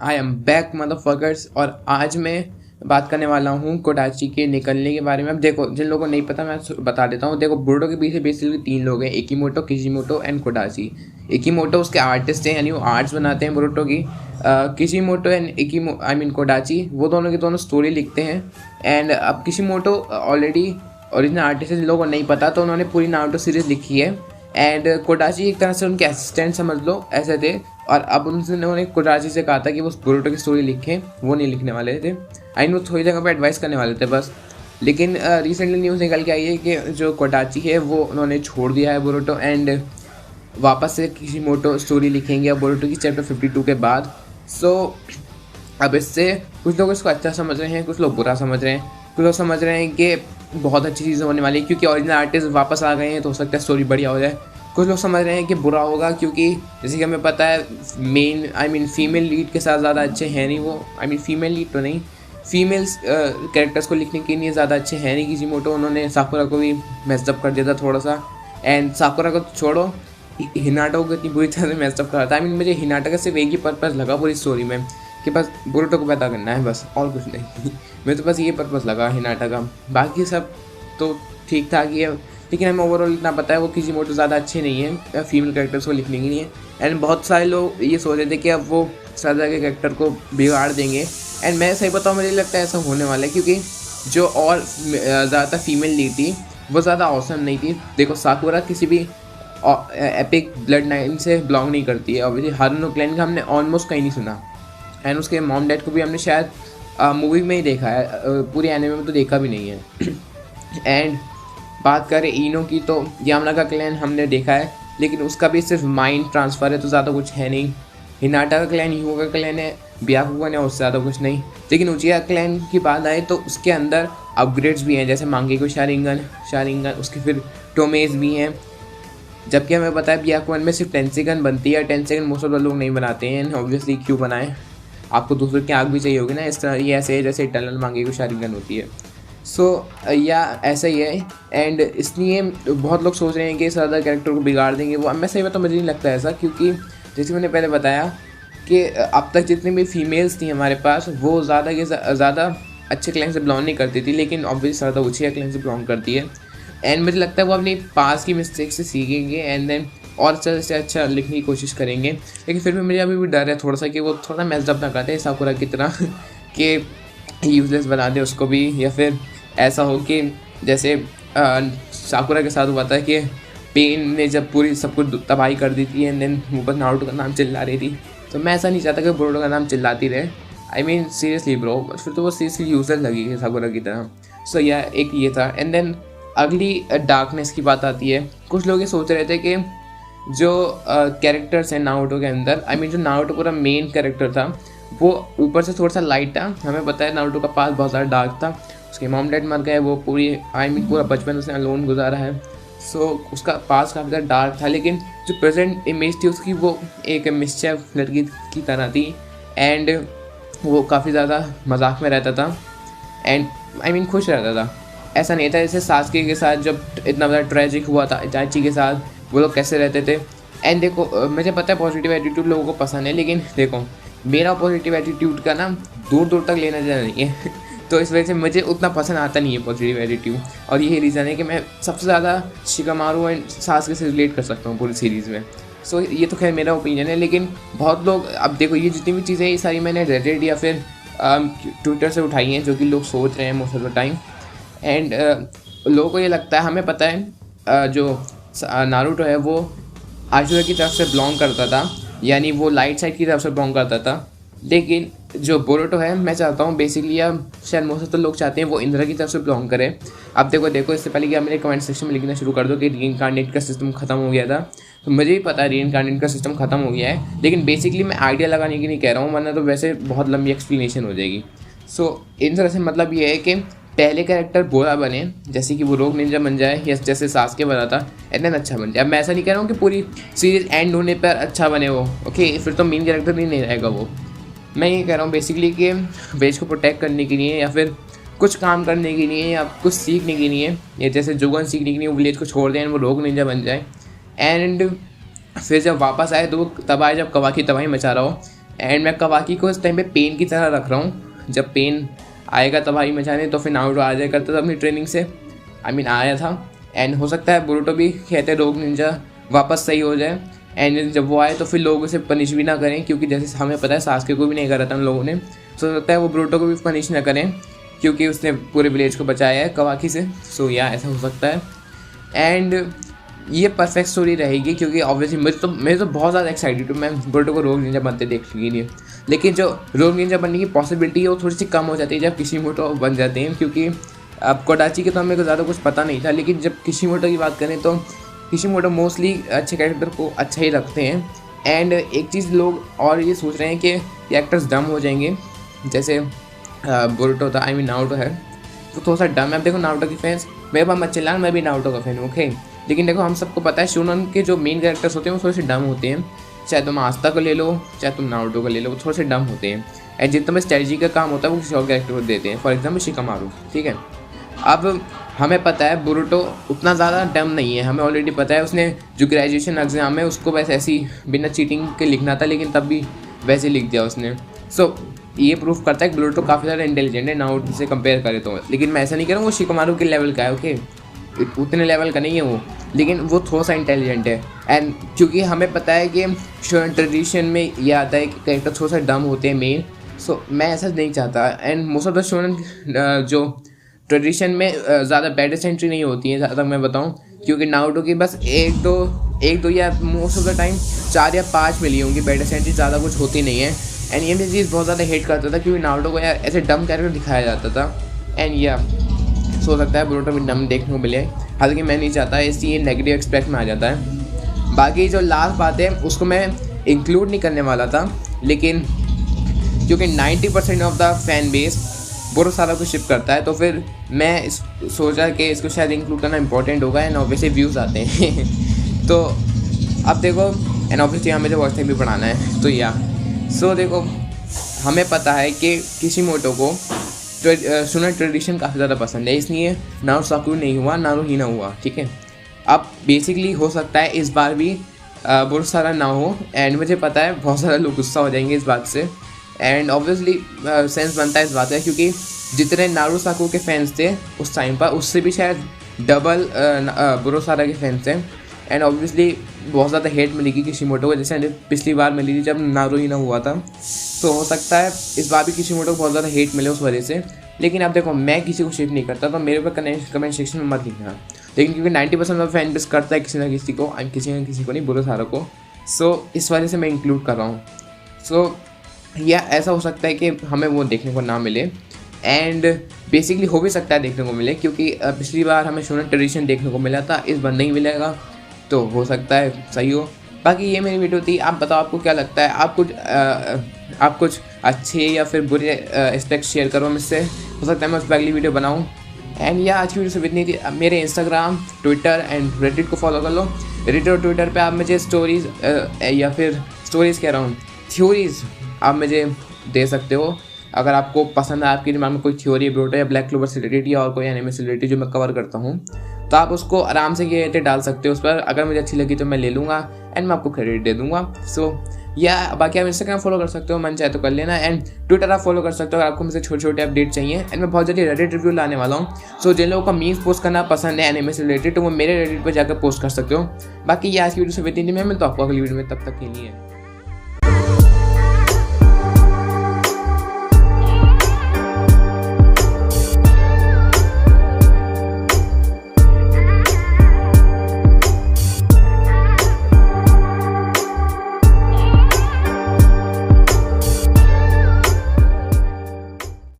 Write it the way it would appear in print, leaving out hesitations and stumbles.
I am back motherfuckers. और आज मैं बात करने वाला हूँ कोडाची के निकलने के बारे में। अब देखो, जिन लोगों को नहीं पता मैं बता देता हूँ। देखो, बोरुतो के पीछे बेसिकली 3 लोग हैं, एकिमोटो, किशिमोटो एंड कोडाची। एकिमोटो उसके आर्टिस्ट हैं, यानी वो आर्ट्स बनाते हैं बोरुतो की। किशिमोटो एंड कोडाची वो दोनों के दोनों स्टोरी लिखते हैं। एंड अब किशिमोटो ऑलरेडी ओरिजिनल आर्टिस्ट है, जिन लोगों को नहीं पता तो उन्होंने पूरी नारुतो सीरीज़ लिखी है। एंड कोडाची एक तरह से उनके असिस्टेंट समझ लो, ऐसे थे। और अब उन्होंने कोडाची से कहा था कि वो बोरुतो की स्टोरी लिखें, वो नहीं लिखने वाले थे। आई नो थोड़ी जगह पे एडवाइस करने वाले थे बस। लेकिन रिसेंटली न्यूज़ निकल के आई है कि जो कोडाची है वो उन्होंने छोड़ दिया है बोरुतो, एंड वापस से किशिमोटो स्टोरी लिखेंगे अब बोरुतो की चैप्टर 52 के बाद। सो अब इससे कुछ लोग इसको अच्छा समझ रहे हैं, कुछ लोग बुरा समझ रहे हैं। कुछ लोग समझ रहे हैं कि बहुत अच्छी चीज़ें होने वाली है क्योंकि ओरिजिनल आर्टिस्ट वापस आ गए हैं, तो हो सकता है स्टोरी बढ़िया हो जाए। कुछ लोग समझ रहे हैं कि बुरा होगा क्योंकि जैसे कि हमें पता है फीमेल लीड के साथ ज़्यादा अच्छे हैं नहीं वो। फीमेल लीड तो नहीं, फीमेल्स कैरेक्टर्स को लिखने के लिए ज़्यादा अच्छे हैं नहीं किशिमोटो। उन्होंने साकुरा को भी मेसअप कर दिया था थोड़ा सा। एंड साकुरा को छोड़ो, हिनाटा को इतनी बुरी तरह से मेसअप करा था। मुझे हिनाटा का सिर्फ एक ही पर्पज़ लगा पूरी स्टोरी में कि बस बोरुतो को पैदा करना है, बस और कुछ नहीं। मैं तो बस ये पर्पज़ लगा हिनाटा का। बाकी सब तो ठीक ठाक ही है, लेकिन हमें ओवरऑल इतना पता है वो किशिमोटो ज़्यादा अच्छे नहीं है फीमेल कैरेक्टर्स को लिखने के लिए। एंड बहुत सारे लोग ये सोच रहे थे कि अब वो सजा के कैरेक्टर को बिगाड़ देंगे। एंड मैं सही बताऊँ, मुझे लगता है ऐसा होने वाला है क्योंकि जो और ज़्यादातर फीमेल लीड थी वो ज़्यादा औसम नहीं थी। देखो, साकुरा किसी भी एपिक ब्लड लाइन से बिलोंग नहीं करती है। ऑब्वियसली हारुनो क्लैन का हमने ऑलमोस्ट कहीं नहीं सुना। एंड उसके मॉम डैड को भी हमने शायद मूवी में ही देखा है, पूरे एनिमे में तो देखा भी नहीं है। एंड बात करें इनो की तो यामानाका क्लैन हमने देखा है, लेकिन उसका भी सिर्फ माइंड ट्रांसफ़र है, तो ज़्यादा कुछ है नहीं। हिनाटा का क्लैन, हीहो का क्लैन है, ब्याकुगन है, उससे ज़्यादा कुछ नहीं। लेकिन उचिया क्लैन की बात आए तो उसके अंदर अपग्रेड्स भी हैं, जैसे मांगेको शारिंगन, उसके फिर टोमेज भी हैं। जबकि हमें पता है ब्याकुगन में सिर्फ टेंसेगन बनती है। टेंसेगन मोस्ट ऑफ द लोग नहीं बनाते हैं, ऑब्वियसली क्यों बनाएं, आपको दूसरे की आग भी चाहिए होगी ना। इस तरह ये ऐसे है जैसे इटर्नल मांगेको शारिंगन होती है। सो या ऐसा ही है। एंड इसलिए बहुत लोग सोच रहे हैं कि इस ज़्यादा कैरेक्टर को बिगाड़ देंगे वो। मैं सही बात तो मुझे नहीं लगता ऐसा, क्योंकि जैसे मैंने पहले बताया कि अब तक जितनी भी फीमेल्स थी हमारे पास वो ज़्यादा अच्छे क्लैन से बिलोंग नहीं करती थी, लेकिन ऑब्वियसली ज़्यादा ऊँचे क्लैन से बिलोंग करती है। एंड मुझे लगता है वो अपनी पास की मिस्टेक से सीखेंगे एंड देन और अच्छा से अच्छा लिखने की कोशिश करेंगे। लेकिन फिर भी मुझे अभी भी डर है थोड़ा सा कि वो थोड़ा मेसअप ना करते साकुरा की तरह कि यूजलेस बना दे उसको भी, या फिर ऐसा हो कि जैसे साकुरा के साथ हुआ था कि पेन ने जब पूरी सब कुछ तबाही कर दी थी एंड देन ऊपर नारुतो का नाम चिल्ला रही थी। तो मैं ऐसा नहीं चाहता कि बोरुतो का नाम चिल्लाती रहे। सीरियसली ब्रो, फिर तो वो सीरियसली यूजलेस लगी है साकुरा की तरह। सो एक ये था। एंड देन अगली डार्कनेस की बात आती है। कुछ लोग ये सोच रहे थे कि जो कैरेक्टर्स हैं नारुतो के अंदर, जो नारुतो पूरा मेन कैरेक्टर था वो ऊपर से थोड़ा सा लाइट था। हमें पता है नारुतो का पास बहुत ज़्यादा डार्क था, उसके मॉम डैड मर गए, वो पूरा बचपन उसने अलोन गुजारा है। सो उसका पास काफ़ी ज़्यादा डार्क था, लेकिन जो प्रेजेंट इमेज थी उसकी वो एक मिस्चीफ लड़की की तरह थी। एंड वो काफ़ी ज़्यादा मजाक में रहता था एंड खुश रहता था। ऐसा नहीं था जैसे सासुके के साथ जब इतना बड़ा ट्रेजिक हुआ था, इटाची के साथ वो लोग कैसे रहते थे। एंड देखो, मुझे पता है पॉजिटिव एटीट्यूड लोगों को पसंद है, लेकिन देखो मेरा पॉजिटिव एटीट्यूड का ना दूर दूर तक लेना देना नहीं है। तो इस वजह से मुझे उतना पसंद आता नहीं है पॉजिटिव एटीट्यूड। और यही रीज़न है कि मैं सबसे ज़्यादा शिकामारू एंड सासुके से रिलेट कर सकता हूँ पूरी सीरीज़ में। सो ये तो खैर मेरा ओपिनियन है, लेकिन बहुत लोग, अब देखो ये जितनी भी चीज़ें ये सारी मैंने रेडिट या फिर ट्विटर से उठाई हैं, जो कि लोग सोच रहे हैं most of the time. And लोगों को ये लगता है, हमें पता है जो नारुतो है वो आशुरा की तरफ से बिलोंग करता था, यानी वो लाइट साइड की तरफ से बिलोंग करता था। लेकिन जो बोरुतो है, मैं चाहता हूँ बेसिकली, या शायद मोस्ट ऑफ द लोग चाहते हैं वो इंद्र की तरफ से बिलोंग करे। अब देखो इससे पहले कि आप मेरे कमेंट सेक्शन में लिखना शुरू कर दो कि रीइंकार्नेट का सिस्टम खत्म हो गया था, तो मुझे भी पता है रीइंकार्नेट का सिस्टम खत्म हो गया है, लेकिन बेसिकली मैं आइडिया लगाने की नहीं कह रहा हूँ, वरना तो वैसे बहुत लंबी एक्सप्लेनेशन हो जाएगी। सो इन तरह से मतलब ये है कि पहले कैरेक्टर बुरा बने, जैसे कि वो रोग निंजा बन जाए, या जैसे सासुके बना था, एंड देन अच्छा बन जाए। अब मैं ऐसा नहीं कह रहा हूँ कि पूरी सीरीज एंड होने पर अच्छा बने वो, ओके, फिर तो मेन कैरेक्टर भी नहीं रहेगा वो। मैं ये कह रहा हूँ बेसिकली कि वेज को प्रोटेक्ट करने के लिए, या फिर कुछ काम करने के लिए, या कुछ सीखने के लिए, या जैसे जोगन सीखने के लिए वो विलेज को छोड़ दें, वो रोग निंजा बन जाए। एंड फिर जब वापस आए तो वो तब आए जब कवाकी तबाही मचा रहा हो, एंड मैं कवाकी को इस टाइम पे पेन की तरह रख रहा हूँ। जब पेन आएगा तबाही मचाने तो फिर नारुतो आ जाया करता था अपनी ट्रेनिंग से, आया था। एंड हो सकता है बोरुटो भी कहते रोग निंजा वापस सही हो जाए, एंड जब वो आए तो फिर लोग उसे पनिश भी ना करें, क्योंकि जैसे हमें पता है सास्के को भी नहीं करा था उन लोगों ने। सो सकता है वो बोरुटो को भी पनिश ना करें क्योंकि उसने पूरे विलेज को बचाया है कवाकी से। सो या ऐसा हो सकता है। एंड ये परफेक्ट स्टोरी रहेगी क्योंकि ऑब्वियसली मेरे तो बहुत ज़्यादा एक्साइटेड हूँ मैं बोरुटो को रोग निंजा बनते देखने के लिए। लेकिन जो रोग निंजा बनने की पॉसिबिलिटी है वो थोड़ी सी कम हो जाती है जब किशिमोटो बन जाते हैं, क्योंकि अब कोडाची के तो मेरे को ज़्यादा कुछ पता नहीं था, लेकिन जब किशिमोटो की बात करें तो किशिमोटो मोस्टली अच्छे कैरेक्टर को अच्छा ही रखते हैं। एंड एक चीज़ लोग और ये सोच रहे हैं कि ये एक्टर्स डम हो जाएंगे, जैसे बोरुटो था, नारुतो है तो थोड़ा सा डम है। अब देखो नारुतो की फैंस मेरे पास मत चिल्लाना, मैं भी नारुतो का फैन हूँ, ओके। लेकिन देखो हम सबको पता है शोनन के जो मेन कैरेक्टर्स होते हैं वो थोड़े से डम होते हैं, चाहे तुम आस्था को ले लो चाहे तुम नारुतो को ले लो, वो थोड़े से डम होते हैं। एंड जितना स्ट्रेटजी का काम होता है वो किसी और कैरेक्टर को देते हैं, फॉर एग्जाम्पल शिकामारू, ठीक है। अब हमें पता है बोरुटो उतना ज़्यादा डम नहीं है, हमें ऑलरेडी पता है उसने जो ग्रेजुएशन एग्ज़ाम है उसको बस ऐसे ही बिना चीटिंग के लिखना था, लेकिन तब भी वैसे लिख दिया उसने। सो ये प्रूफ करता है कि बोरुटो काफ़ी ज़्यादा इंटेलिजेंट है नारुतो से कंपेयर करें तो। लेकिन मैं ऐसा नहीं कह रहा हूँ वो शिकामारू के लेवल का है, ओके, उतने लेवल का नहीं है वो, लेकिन वो थोड़ा सा इंटेलिजेंट है। एंड क्योंकि हमें पता है कि शोनेन ट्रेडिशन में ये आता है कि कैरेक्टर थोड़ा सा डम होते हैं मेन, सो मैं ऐसा नहीं चाहता। And most of the shonen जो ट्रेडिशन में ज़्यादा बैडेस्ट एंट्री नहीं होती है जहाँ तक मैं बताऊँ, क्योंकि नारुतो की बस एक दो या मोस्ट ऑफ द टाइम 4 या 5 मिली होंगी बैडेस्ट एंट्री, ज़्यादा कुछ होती नहीं है। एंड ये चीज़ बहुत ज़्यादा हेट करता था क्योंकि नारुतो को यार ऐसे डम कैरेक्टर दिखाया जाता था। एंड या सो सकता है बोरुटो में डम देखने को मिले, हालांकि मैं नहीं चाहता, इसलिए नेगेटिव एक्सपेक्ट में आ जाता है। बाकी जो लास्ट बात है उसको मैं इंक्लूड नहीं करने वाला था, लेकिन क्योंकि 90% ऑफ द फैन बेस बोरुसारा को शिप करता है तो फिर मैं सोचा कि इसको शायद इंक्लूड करना इंपॉर्टेंट होगा। एंड ऑब्वियसली व्यूज़ आते हैं तो अब देखो, एंड ऑब्वियसली हमें जो व्हाट्सएप भी पढ़ाना है तो या सो देखो हमें पता है कि किशिमोटो को शोनेन ट्रेडिशन काफ़ी ज़्यादा पसंद है, इसलिए नारुसाकु नहीं हुआ, नारुहिना हुआ, ठीक है। अब बेसिकली हो सकता है इस बार भी बोरुसारा ना हो, एंड मुझे पता है बहुत सारे लोग गुस्सा हो जाएंगे इस बात से। एंड ऑब्वियसली सेंस बनता है इस बात का, क्योंकि जितने नारुसाकु के फैंस थे उस टाइम पर उससे भी शायद डबल बोरुसारा के फैंस थे। एंड ऑब्वियसली बहुत ज़्यादा हेट मिलेगी किशिमोटो को, जैसे पिछली बार मिली थी जब नारुहिना हुआ था। तो हो सकता है इस बार भी किशिमोटो को बहुत ज़्यादा हेट मिले उस वजह से। लेकिन अब देखो मैं किसी को शिप नहीं करता तो मेरे ऊपर कमेंट सेक्शन में मत लिखना, लेकिन क्योंकि 90% ऑफ फैन बेस करता है किसी ना किसी को, किसी को नहीं, बोरुसारा को। सो इस वजह से मैं इंक्लूड कर रहा हूँ। सो या ऐसा हो सकता है कि हमें वो देखने को ना मिले, एंड बेसिकली हो भी सकता है देखने को मिले, क्योंकि पिछली बार हमें शोनेन ट्रेडिशन देखने को मिला था, इस बार नहीं मिलेगा, तो हो सकता है सही हो। बाकी ये मेरी वीडियो थी, आप बताओ आपको क्या लगता है, आप कुछ अच्छे या फिर बुरे एस्पेक्ट शेयर करो मुझसे, हो सकता है मैं उस पर अगली वीडियो बनाऊँ। एंड या आज की वीडियो से इतनी थी। मेरे इंस्टाग्राम, ट्विटर एंड रेडिट को फॉलो कर लो। रेडिट और ट्विटर पे आप मुझे स्टोरीज़ या फिर स्टोरीज़ कह रहा हूँ, थ्योरीज़ आप मुझे दे सकते हो। अगर आपको पसंद है, आपके दिमाग में कोई थ्योरी बोरुटो या ब्लैक क्लोवर से रिलेटेड या और कोई एनिमे से रिलेटेड जो मैं कवर करता हूँ, तो आप उसको आराम से ये डाल सकते हो उस पर। अगर मुझे अच्छी लगी तो मैं ले लूँगा एंड मैं आपको क्रेडिट दे दूँगा। सो या बाकी आप इंस्टाग्राम फॉलो कर सकते हो, मन चाहे तो कर लेना। एंड ट्विटर आप फॉलो कर सकते हो अगर आपको मुझसे छोटे छोटे अपडेट चाहिए। एंड मैं बहुत जल्दी रेडिट रिव्यू लाने वाला हूँ। सो जिन लोगों का मीम्स पोस्ट करना पसंद है एनिमे से रिलेटेड, तो वो मेरे रेडिट पर जाकर पोस्ट कर सकते हो। बाकी ये आज की वीडियो से इतनी मैं मिलता हूँ आपको अगली वीडियो में, तब तक के लिए।